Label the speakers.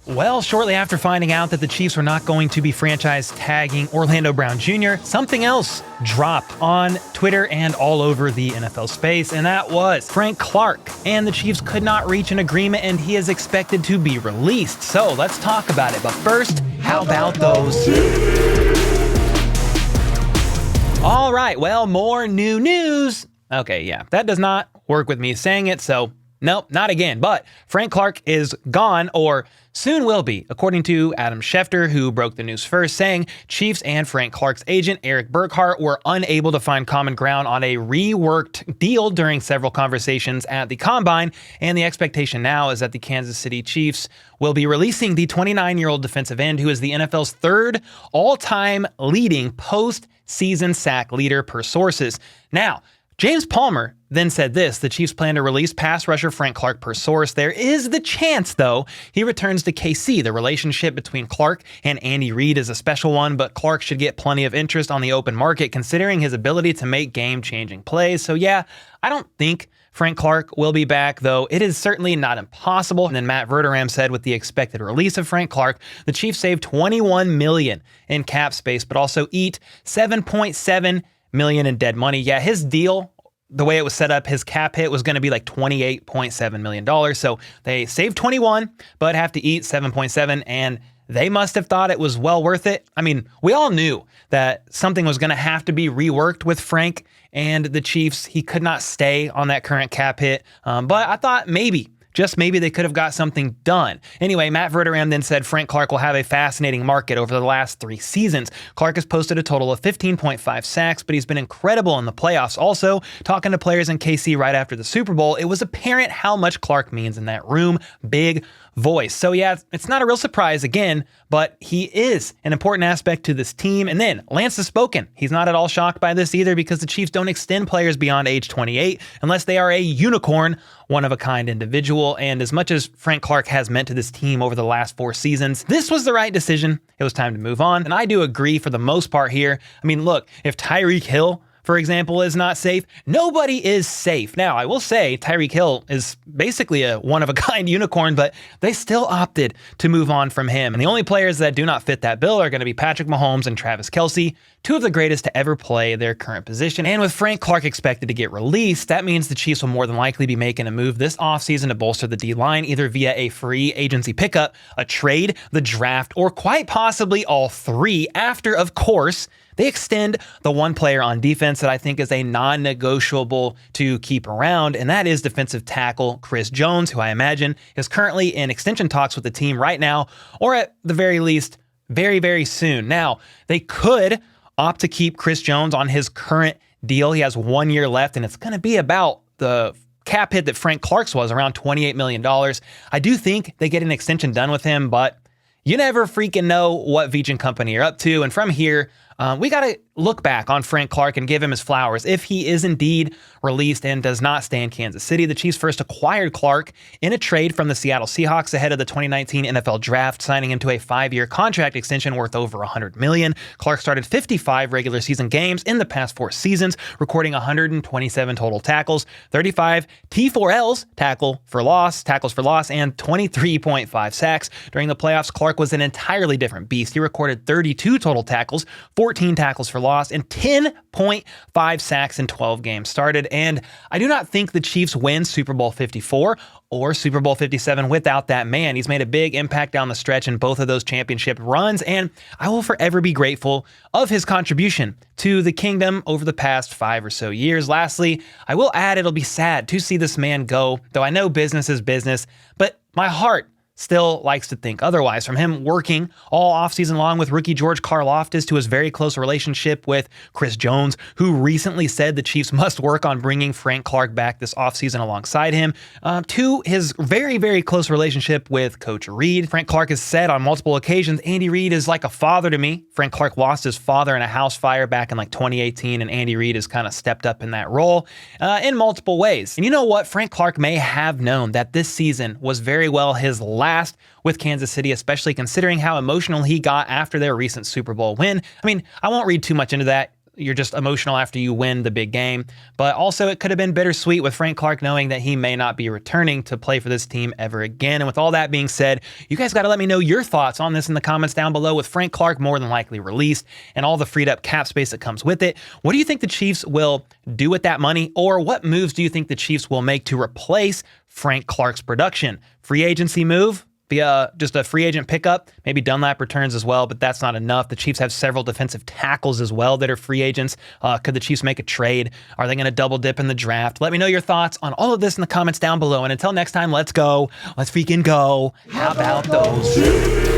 Speaker 1: Well, shortly after finding out that the Chiefs were not going to be franchise tagging Orlando Brown Jr., something else dropped on Twitter and all over the NFL space, and that was Frank Clark. And the Chiefs could not reach an agreement, and he is expected to be released. So let's talk about it. But first, how about those? All right, well, more new news. Okay, yeah, that does not work with me saying it, so nope, not again. But Frank Clark is gone, or soon will be, according to Adam Schefter, who broke the news first, saying Chiefs and Frank Clark's agent, Eric Burkhart, were unable to find common ground on a reworked deal during several conversations at the Combine, and the expectation now is that the Kansas City Chiefs will be releasing the 29-year-old defensive end, who is the NFL's third all-time leading post-season sack leader per sources. Now, James Palmer then said this: the Chiefs plan to release pass rusher Frank Clark per source. There is the chance, though, he returns to KC. The relationship between Clark and Andy Reid is a special one, but Clark should get plenty of interest on the open market considering his ability to make game-changing plays. So yeah, I don't think Frank Clark will be back, though it is certainly not impossible. And then Matt Verderame said with the expected release of Frank Clark, the Chiefs save $21 million in cap space, but also eat $7.7 million in dead money. Yeah, his deal, the way it was set up, his cap hit was going to be like $28.7 million. So they saved 21, but have to eat 7.7, and they must have thought it was well worth it. I mean, we all knew that something was going to have to be reworked with Frank and the Chiefs. He could not stay on that current cap hit, but I thought maybe, just maybe, they could have got something done. Anyway, Matt Verderame then said Frank Clark will have a fascinating market over the last 3 seasons. Clark has posted a total of 15.5 sacks, but he's been incredible in the playoffs. Also, talking to players in KC right after the Super Bowl, it was apparent how much Clark means in that room. Big voice. So yeah, it's not a real surprise again, but he is an important aspect to this team. And then Lance has spoken. He's not at all shocked by this either, because the Chiefs don't extend players beyond age 28 unless they are a unicorn, one-of-a-kind individual. And as much as Frank Clark has meant to this team over the last 4 seasons, this was the right decision. It was time to move on. And I do agree for the most part here. I mean, look, if Tyreek Hill, for example, is not safe, nobody is safe. Now, I will say Tyreek Hill is basically a one-of-a-kind unicorn, but they still opted to move on from him. And the only players that do not fit that bill are going to be Patrick Mahomes and Travis Kelce, 2 of the greatest to ever play their current position. And with Frank Clark expected to get released, that means the Chiefs will more than likely be making a move this offseason to bolster the D-line, either via a free agency pickup, a trade, the draft, or quite possibly all 3 after, of course, they extend the one player on defense that I think is a non-negotiable to keep around, and that is defensive tackle Chris Jones, who I imagine is currently in extension talks with the team right now, or at the very least, very, very soon. Now, they could opt to keep Chris Jones on his current deal. He has 1 year left, and it's going to be about the cap hit that Frank Clark's was, around $28 million. I do think they get an extension done with him, but you never freaking know what Veach and company are up to. And from here, we got to look back on Frank Clark and give him his flowers. If he is indeed released and does not stay in Kansas City, the Chiefs first acquired Clark in a trade from the Seattle Seahawks ahead of the 2019 NFL Draft, signing him to a 5-year contract extension worth over $100 million. Clark started 55 regular season games in the past 4 seasons, recording 127 total tackles, 35 T4Ls, tackles for loss, and 23.5 sacks. During the playoffs, Clark was an entirely different beast. He recorded 32 total tackles, 14 tackles for loss, and 10.5 sacks in 12 games started. And I do not think the Chiefs win Super Bowl 54 or Super Bowl 57 without that man. He's made a big impact down the stretch in both of those championship runs, and I will forever be grateful of his contribution to the kingdom over the past 5 or so years. Lastly, I will add it'll be sad to see this man go, though I know business is business, but my heart still likes to think otherwise. From him working all offseason long with rookie George Karlaftis to his very close relationship with Chris Jones, who recently said the Chiefs must work on bringing Frank Clark back this offseason alongside him, to his very, very close relationship with Coach Reid. Frank Clark has said on multiple occasions, Andy Reid is like a father to me. Frank Clark lost his father in a house fire back in 2018, and Andy Reid has kind of stepped up in that role in multiple ways. And you know what? Frank Clark may have known that this season was very well his last with Kansas City, especially considering how emotional he got after their recent Super Bowl win. I mean, I won't read too much into that. you're just emotional after you win the big game. But also it could have been bittersweet with Frank Clark knowing that he may not be returning to play for this team ever again. And with all that being said, you guys got to let me know your thoughts on this in the comments down below. With Frank Clark more than likely released and all the freed up cap space that comes with it, what do you think the Chiefs will do with that money? Or what moves do you think the Chiefs will make to replace Frank Clark's production? Free agency move? Via just a free agent pickup, maybe Dunlap returns as well, but that's not enough. The Chiefs have several defensive tackles as well that are free agents. Could the Chiefs make a trade? Are they going to double dip in the draft? Let me know your thoughts on all of this in the comments down below. And until next time, let's go. Let's freaking go. How about those?